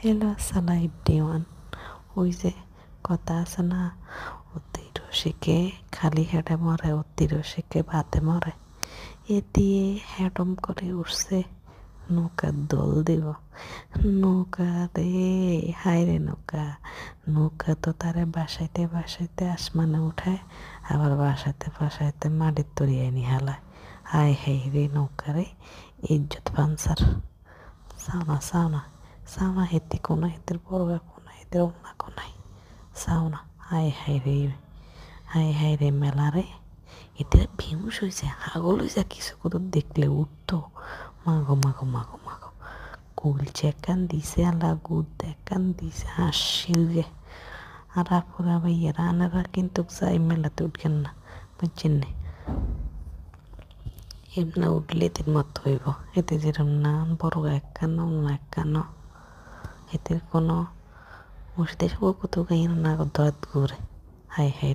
Hello আসসালাম everyone. ওই যে কথা আছে না, অতি রসিকে খালি হেঁটে মরে, অতি রসিকে ভাতে মরে। এ দিয়ে হ্যাডম করে উঠছে, নৌকার দোল দিব। নৌকা রে, হায় রে নৌকা। নৌকা তো তারে বাসাইতে বাসাইতে আসমানে উঠায়, আবার বাসাইতে বাসাইতে মাটির তরিয়ে নি হালায়। হায় হায় রে নৌকা রে, ইজ্জত পানসার। সাউনা সাউনা সাউনা হেতে কোনো হেতের বড় কোনো হেতের অন্য কোনাই সাউনা। হাই হাই রে, হাই হাই রে মেলা রে। এতে বেহুশ হয়েছে, হাগল হয়েছে, কিছু কত দেখলে উঠতো। মাগো মাগো মাগো মাগো, কুলছে কান দিছে, আলা গুদ কান দিছে, হাসিল গে। আর আপুরা ভাইয়ারা আনারা কিন্তু যাই মেলাতে উঠবেন না, বুঝছেন না। এমনি উঠলে এদের মত হইব, এতে যেরকম না বড় এক কানো অন্য এক কানো, এতে কোনো মুর্শিদের কত গাইন না দত ঘুরে। High high